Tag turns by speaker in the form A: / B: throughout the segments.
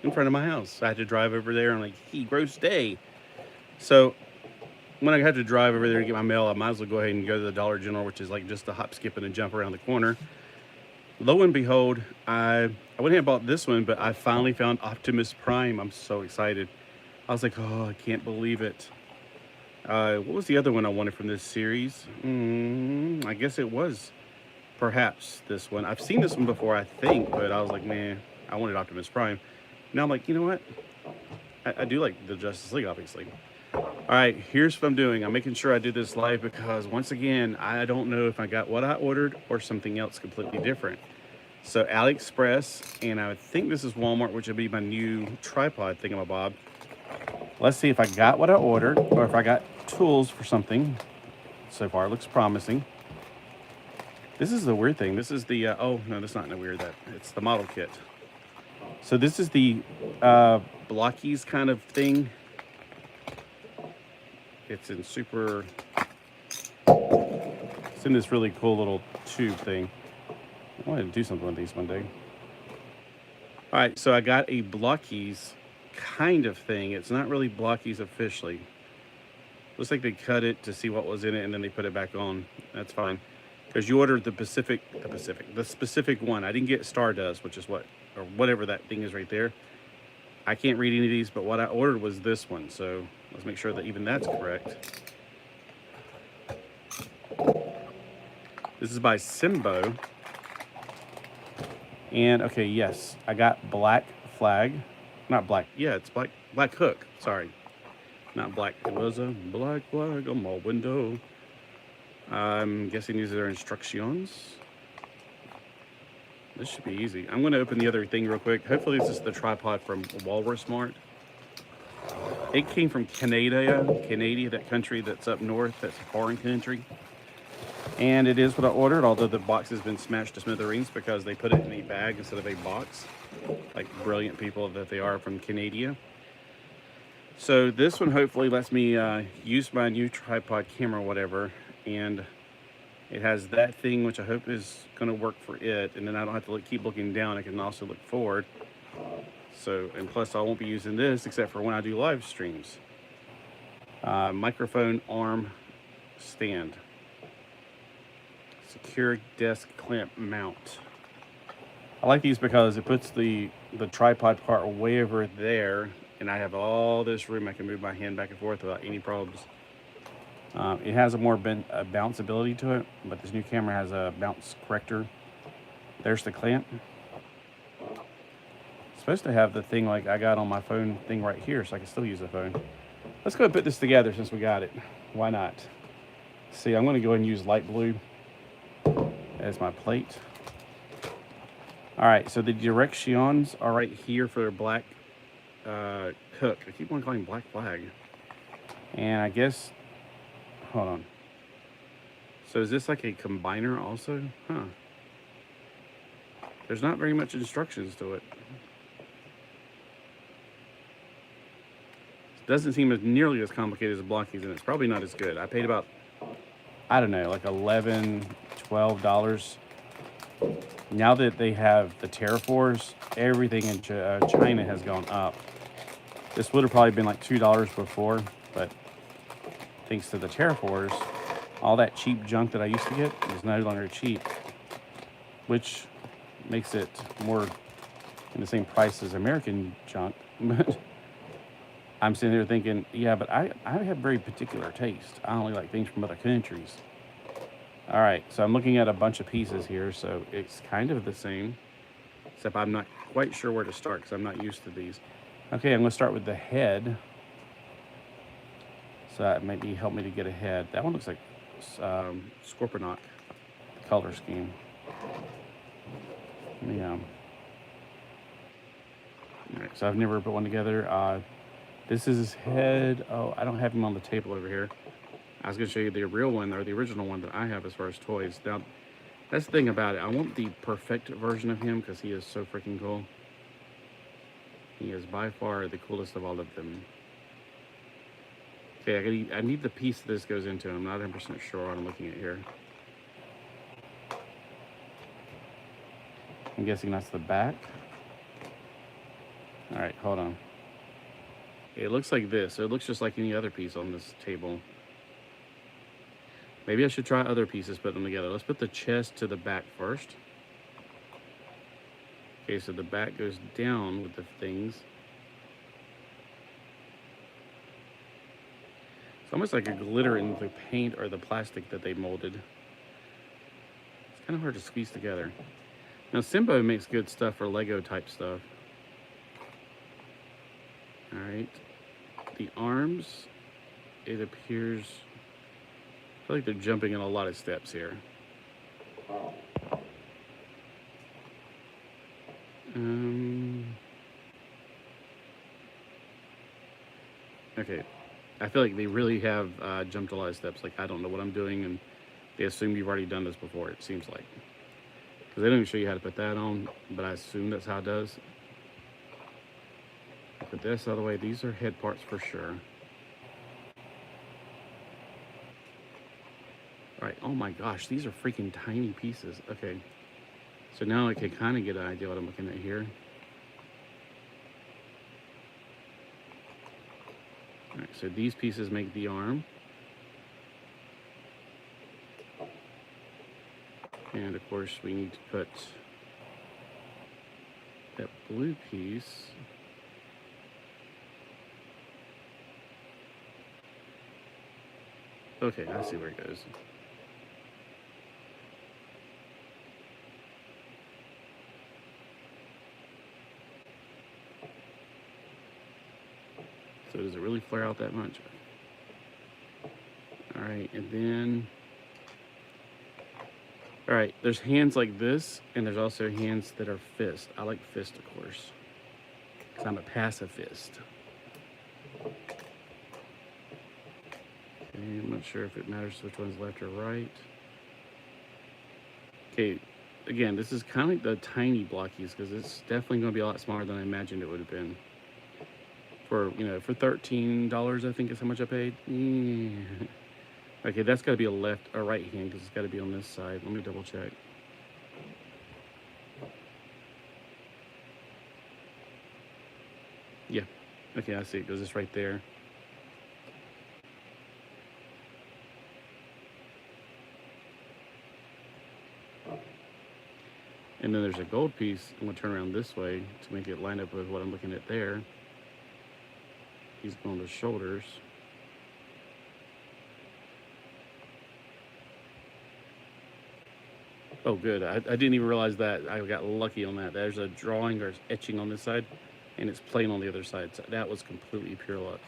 A: in front of my house. I had to drive over there. I'm like, hey, gross day. So when I had to drive over there to get my mail, I might as well go ahead and go to the Dollar General, which is like just a hop, skip, and a jump around the corner. Lo and behold, I went ahead and bought this one, but I finally found Optimus Prime. I'm so excited. I was like, oh, I can't believe it. What was the other one I wanted from this series? I guess it was perhaps this one. I've seen this one before, I think, but I was like, man, I wanted Optimus Prime. Now I'm like, you know what? I do like the Justice League, obviously. All right, here's what I'm doing. I'm making sure I do this live because, once again, I don't know if I got what I ordered or something else completely different. So, AliExpress, and I think this is Walmart, which will be my new tripod thingamabob. Let's see if I got what I ordered or if I got tools for something. So far, it looks promising. This is the weird thing. This is the, oh, no, that's not weird. It's the model kit. So this is the blockies kind of thing. It's in it's in this really cool little tube thing. I wanted to do something with these one day. All right, so I got a blockies kind of thing. It's not really blockies officially. Looks like they cut it to see what was in it and then they put it back on. That's fine. Because you ordered the specific one. I didn't get Stardust, which is or whatever that thing is right there. I can't read any of these, but what I ordered was this one. So let's make sure that even that's correct. This is by Simbo. And okay, yes, I got Black Flag. Not Black, yeah, it's Black Hook, sorry. Not Black, it was a black flag on my window. I'm guessing these are instructions. This should be easy. I'm gonna open the other thing real quick. Hopefully this is the tripod from Walrus Mart. It came from Canada, that country that's up north, that's a foreign country. And it is what I ordered, although the box has been smashed to smithereens because they put it in a bag instead of a box. Like brilliant people that they are from Canada. So this one hopefully lets me use my new tripod camera or whatever. And it has that thing, which I hope is going to work for it. And then I don't have to keep looking down. I can also look forward. So, and plus I won't be using this except for when I do live streams. Microphone arm stand. Secure desk clamp mount. I like these because it puts the tripod part way over there, and I have all this room. I can move my hand back and forth without any problems. It has a more bounce ability to it, but this new camera has a bounce corrector. There's the clamp. It's supposed to have the thing like I got on my phone thing right here, so I can still use the phone. Let's go and put this together since we got it. Why not? See, I'm going to go ahead and use light blue as my plate. All right, so the directions are right here for a black hook. I keep on calling black flag. And I guess, hold on. So is this like a combiner also? Huh. There's not very much instructions to it. It doesn't seem as nearly as complicated as blockies, and it's probably not as good. I paid about, I don't know, like $11, $12. Now that they have the Terraforce, everything in China has gone up. This would have probably been like $2 before, but thanks to the Terraforce, all that cheap junk that I used to get is no longer cheap, which makes it more in the same price as American junk. But I'm sitting there thinking, yeah, but I have very particular taste. I only like things from other countries. All right, so I'm looking at a bunch of pieces here, so it's kind of the same, except I'm not quite sure where to start because I'm not used to these. Okay, I'm going to start with the head. So that might help me to get a head. That one looks like Scorponok color scheme. Yeah. All right, so I've never put one together. This is his head. Oh, I don't have him on the table over here. I was going to show you the real one, or the original one that I have as far as toys. Now, that's the thing about it. I want the perfect version of him because he is so freaking cool. He is by far the coolest of all of them. Okay, I need the piece this goes into. I'm not 100% sure what I'm looking at here. I'm guessing that's the back. All right, hold on. It looks like this. So it looks just like any other piece on this table. Maybe I should try other pieces, put them together. Let's put the chest to the back first. Okay, so the back goes down with the things. It's almost like a glitter in the paint or the plastic that they molded. It's kind of hard to squeeze together. Now, Simbo makes good stuff for Lego type stuff. All right. The arms, it appears, I feel like they're jumping in a lot of steps here. Okay, I feel like they really have jumped a lot of steps. Like, I don't know what I'm doing, and they assume you've already done this before, it seems like. Because they don't even show you how to put that on, but I assume that's how it does. Put this out of the way. These are head parts for sure. All right, oh my gosh, these are freaking tiny pieces. Okay, so now I can kind of get an idea what I'm looking at here. All right, so these pieces make the arm. And of course we need to put that blue piece. Okay, I see where it goes. So does it really flare out that much? All right, and then, all right, there's hands like this, and there's also hands that are fist. I like fist, of course, because I'm a pacifist. Okay, I'm not sure if it matters which one's left or right. Okay, again, this is kind of like the tiny blockies, because it's definitely going to be a lot smaller than I imagined it would have been. For, you know, for $13, I think is how much I paid. Yeah. Okay, that's got to be a left or right hand, because it's got to be on this side. Let me double check. Yeah, okay, I see it goes just right there. And then there's a gold piece. I'm gonna turn around this way to make it line up with what I'm looking at there. He's going to shoulders. Oh, good. I didn't even realize that. I got lucky on that. There's a drawing or etching on this side, and it's plain on the other side. So that was completely pure luck.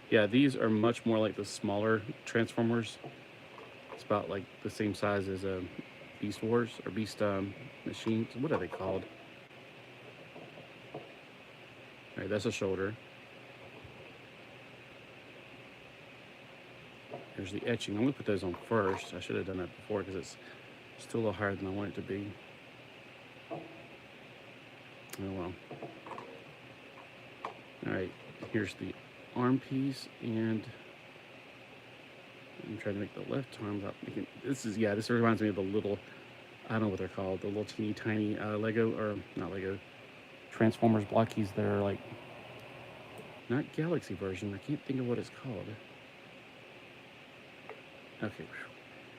A: Yeah, these are much more like the smaller Transformers. It's about like the same size as a Beast Wars or Beast machines. What are they called? All right, that's a shoulder. There's the etching. I'm gonna put those on first. I should have done that before because it's still a little higher than I want it to be. Oh well. All right, here's the arm piece, and I'm trying to make the left arm without making, this is, yeah, this reminds me of the little, I don't know what they're called, the little teeny tiny Lego, or not Lego, Transformers blockies that are like, not Galaxy version, I can't think of what it's called. Okay,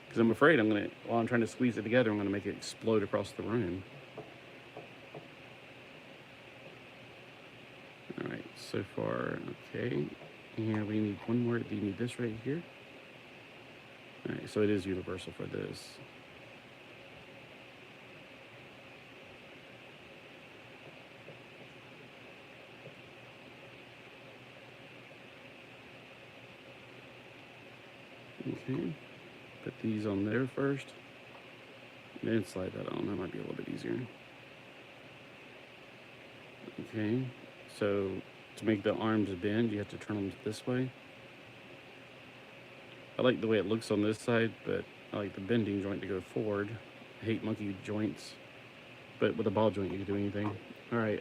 A: because I'm afraid I'm gonna, while I'm trying to squeeze it together, I'm gonna make it explode across the room. All right, so far, okay. And we need one more, do you need this right here? All right, so it is universal for this. Okay, put these on there first, and then slide that on. That might be a little bit easier. Okay, so to make the arms bend, you have to turn them this way. I like the way it looks on this side, but I like the bending joint to go forward. I hate monkey joints, but with a ball joint you can do anything. All right,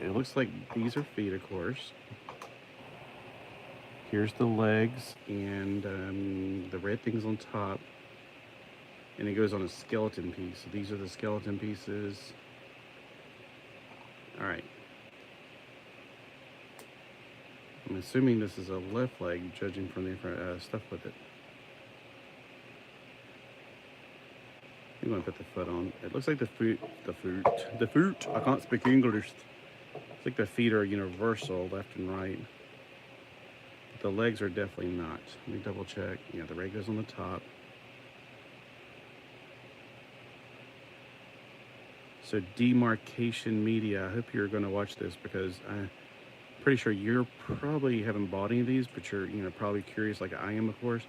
A: it looks like these are feet, of course. Here's the legs and the red things on top. and it goes on a skeleton piece. So these are the skeleton pieces. All right. I'm assuming this is a left leg, judging from the stuff with it. I'm going to put the foot on. It looks like the foot. I can't speak English. It's like the feet are universal, left and right. But the legs are definitely not. Let me double check. Yeah, the leg goes on the top. So demarcation media, I hope you're going to watch this, because I'm pretty sure you probably haven't bought any of these, but you're probably curious like I am, of course.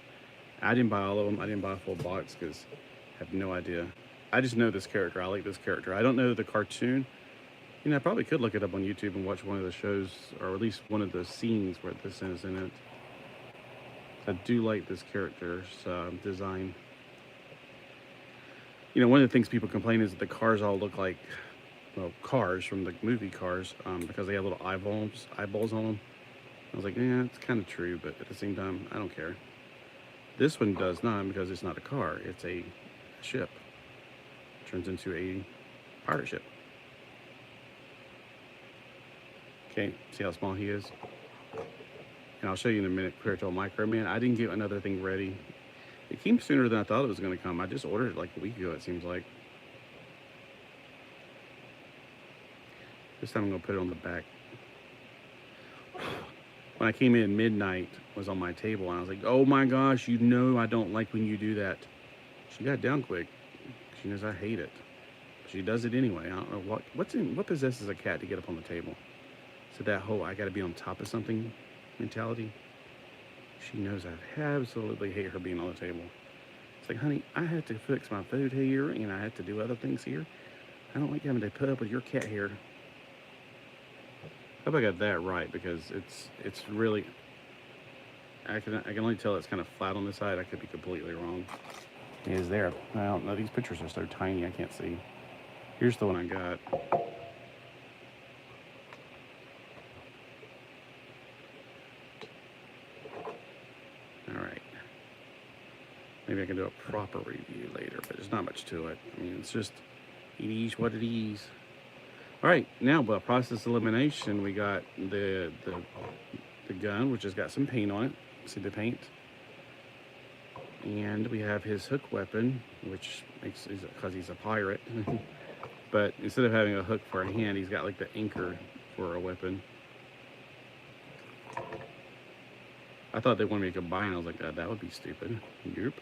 A: I didn't buy all of them. I didn't buy a full box because I have no idea. I just know this character. I like this character. I don't know the cartoon. I probably could look it up on YouTube and watch one of the shows, or at least one of the scenes where this is in it. I do like this character's design. One of the things people complain is that the cars all look like, well, cars from the movie Cars, because they have little eyeballs on them. I was like, yeah, it's kind of true, but at the same time, I don't care. This one does not, because it's not a car. It's a ship. It turns into a pirate ship. Okay, see how small he is? And I'll show you in a minute, Puerto Micro Man. I didn't get another thing ready. It came sooner than I thought it was going to come. I just ordered it like a week ago, it seems like. This time I'm going to put it on the back. When I came in, midnight was on my table, and I was like, oh my gosh, I don't like when you do that. She got down quick. She knows I hate it. She does it anyway. I don't know what possesses a cat to get up on the table. So that whole I got to be on top of something mentality. She knows I absolutely hate her being on the table. It's like, honey, I have to fix my food here, and I have to do other things here. I don't like having to put up with your cat hair. I hope I got that right, because it's really, I can only tell it's kind of flat on the side. I could be completely wrong. It is there. I don't know. These pictures are so tiny I can't see. Here's the one I got. Alright. Maybe I can do a proper review later, but there's not much to it. I mean, it's just, it is what it is. Alright, now by process elimination, we got the gun, which has got some paint on it. See the paint? And we have his hook weapon, which makes, because he's a pirate. But instead of having a hook for a hand, he's got like the anchor for a weapon. I thought they wanted me to combine. I was like, that would be stupid. Nope.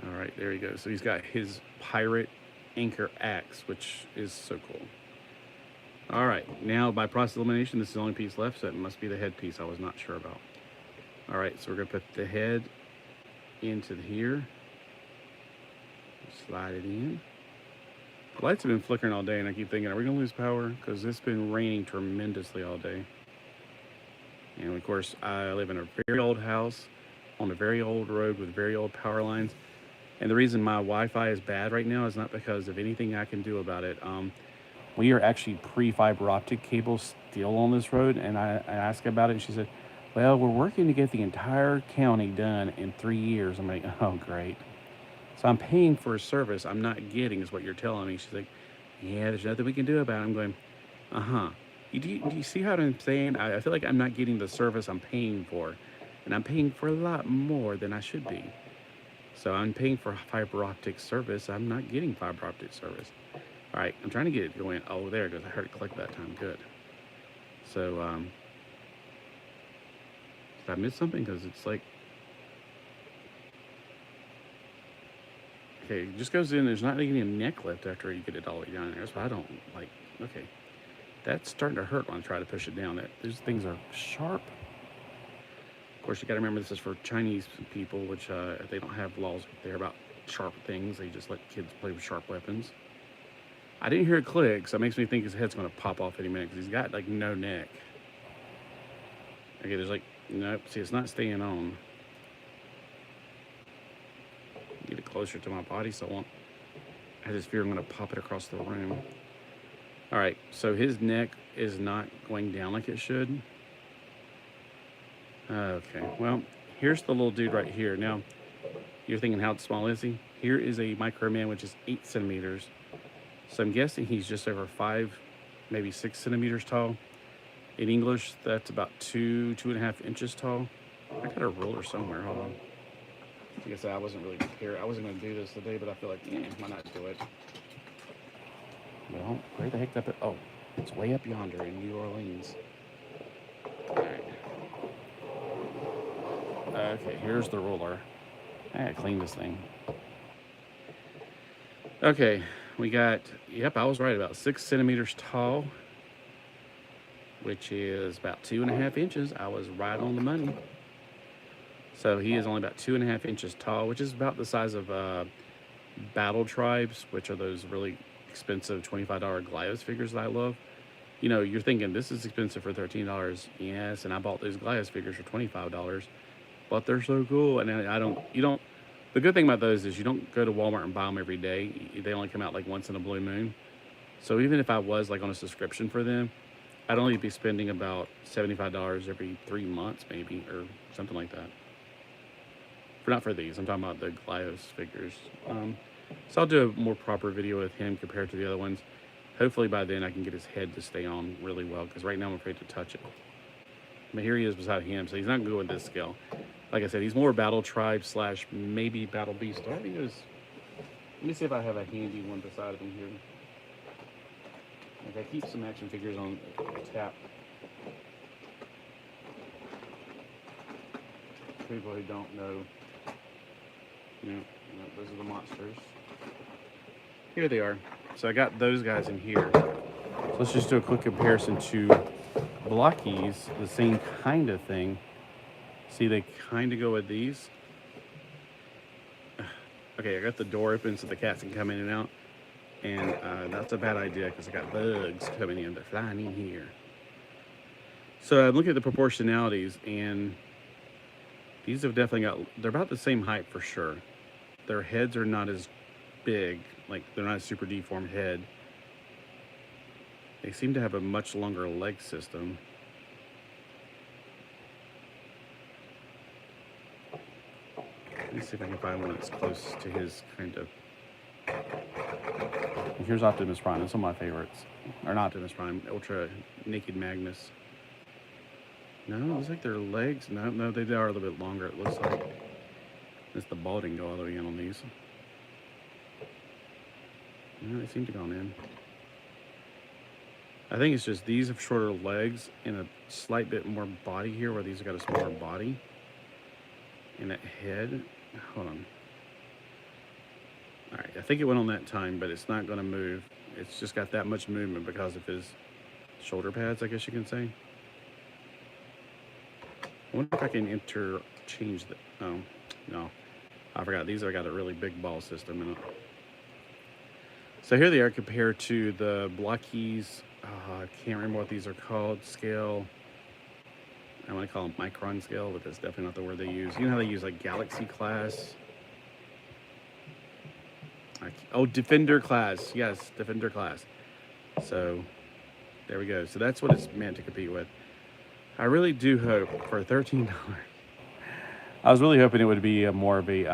A: All right, there he goes. So he's got his pirate anchor axe, which is so cool. All right, now by process elimination, this is the only piece left, so it must be the head piece I was not sure about. All right, so we're gonna put the head into here. Slide it in. The lights have been flickering all day, and I keep thinking, are we gonna lose power? Because it's been raining tremendously all day. And of course, I live in a very old house on a very old road with very old power lines. And the reason my Wi-Fi is bad right now is not because of anything I can do about it. We are actually pre-fiber optic cables still on this road, and I asked about it, and she said, well, we're working to get the entire county done in 3 years. I'm like, oh, great. So I'm paying for a service I'm not getting, is what you're telling me. She's like, yeah, there's nothing we can do about it. I'm going, uh-huh. Do you see how I'm saying? I feel like I'm not getting the service I'm paying for, and I'm paying for a lot more than I should be. So I'm paying for fiber optic service. I'm not getting fiber optic service. All right, I'm trying to get it going. Oh, there it goes. I heard it click that time. Good. So, did I miss something? Because it's like, okay, it just goes in. There's not any neck lift after you get it all the way down there. So I don't like, okay. That's starting to hurt when I try to push it down. These things are sharp. Of course, you got to remember this is for Chinese people, which they don't have laws there about sharp things. They just let kids play with sharp weapons. I didn't hear it click, so it makes me think his head's going to pop off any minute because he's got like no neck. Okay, there's like, nope, see, it's not staying on. Get it closer to my body so I won't, I just fear I'm going to pop it across the room. All right, so his neck is not going down like it should. Okay, well, here's the little dude right here. Now, you're thinking, how small is he? Here is a Micro Man, which is 8 centimeters. So I'm guessing he's just over 5, maybe 6 centimeters tall. In English, that's about 2.5 inches tall. I got a ruler somewhere. Hold on. Like I said, I wasn't really prepared. I wasn't going to do this today, but I feel like, why not do it? Well, where the heck that? Oh, it's way up yonder in New Orleans. All right. Okay, here's the ruler. I gotta clean this thing. Okay, we got, yep, I was right, about 6 centimeters tall, which is about 2.5 inches. I was right on the money. So he is only about 2.5 inches tall, which is about the size of Battle Tribes, which are those really expensive $25 Glyos figures that I love. You know, you're thinking this is expensive for $13. Yes, and I bought those Glyos figures for $25, but they're so cool. And the good thing about those is you don't go to Walmart and buy them every day. They only come out like once in a blue moon. So even if I was like on a subscription for them, I'd only be spending about $75 every 3 months, maybe, or something like that. Not for these, I'm talking about the Glyos figures. So I'll do a more proper video with him compared to the other ones. Hopefully by then I can get his head to stay on really well, because right now I'm afraid to touch it. But here he is beside him, so he's not good with this scale. Like I said, he's more Battle Tribe / maybe Battle Beast. Let me see if I have a handy one beside of him here. Like I keep some action figures on tap. People who don't know, those are the monsters. Here they are. So I got those guys in here. So let's just do a quick comparison to Blockies, the same kind of thing. See, they kind of go with these. Okay, I got the door open so the cats can come in and out. And that's a bad idea because I got bugs coming in. They're flying in here. So I'm looking at the proportionalities, and these have definitely got, they're about the same height for sure. Their heads are not as big, like they're not a super deformed head. They seem to have a much longer leg system. Let me see if I can find one that's close to his kind of. Here's Optimus Prime. That's one of my favorites. Or not Optimus Prime, Ultra Naked Magnus. No, it looks like their legs. No, they are a little bit longer, it looks like. It's the balding go all the way in on these. No, they seem to go in. I think it's just these have shorter legs and a slight bit more body here, where these have got a smaller body. And that head. Hold on. Alright, I think it went on that time, but it's not going to move. It's just got that much movement because of his shoulder pads, I guess you can say. I wonder if I can interchange the. Oh, no. I forgot. These have got a really big ball system in it. So here they are compared to the Blockies. I can't remember what these are called. Scale. I want to call them micron scale, but that's definitely not the word they use. You know how they use like Galaxy class? Oh, Defender class. Yes, Defender class. So there we go. So that's what it's meant to compete with. I really do hope for $13. I was really hoping it would be more of a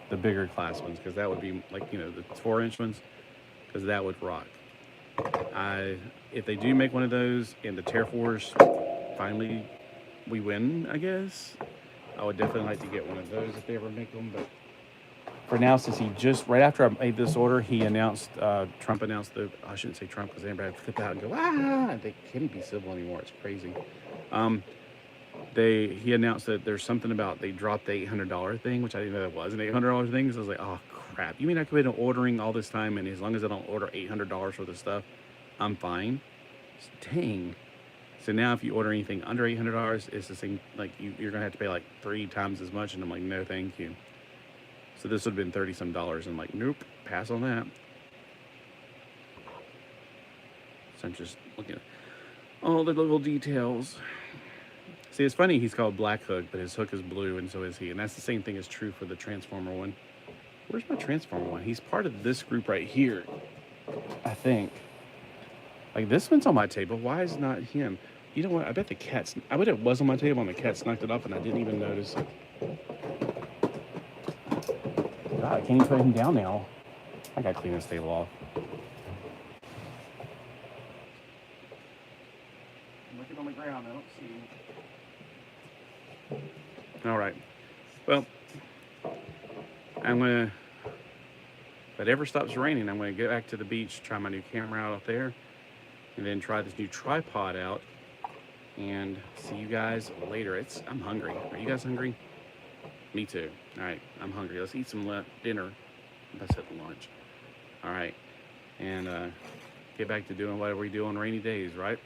A: the bigger class ones, because that would be like, the 4-inch ones, because that would rock. If they do make one of those and the Terror Force finally we win, I guess, I would definitely like to get one of those if they ever make them. But for now, since he just right after I made this order, he announced Trump announced I shouldn't say Trump because everybody would flip out and go they can't be civil anymore. It's crazy. He announced that there's something about they dropped the $800 thing, which I didn't know that was an $800 thing. So I was like, oh crap! You mean I could have been ordering all this time, and as long as I don't order $800 worth of stuff, I'm fine? Dang. So now if you order anything under $800, it's the same. Like you're gonna have to pay like 3 times as much, and I'm like, no, thank you. So this would have been $30-some. I'm like, nope, pass on that. So I'm just looking at all the little details. See, it's funny he's called Black Hook, but his hook is blue, and so is he. And that's the same thing is true for the Transformer one. Where's my Transformer one? He's part of this group right here, I think. Like, this one's on my table. Why is not him? You know what? I bet the cat's. I bet it was on my table, and the cat snuck it up, and I didn't even notice it. God, I can't even put him down now. I gotta clean this table off. I'm looking on the ground, I don't see. All right. Well, I'm gonna, if it ever stops raining, I'm gonna go back to the beach, try my new camera out there, and then try this new tripod out, and see you guys later. I'm hungry. Are you guys hungry? Me too. All right, I'm hungry. Let's eat some dinner. I said lunch. All right, and get back to doing whatever we do on rainy days, right?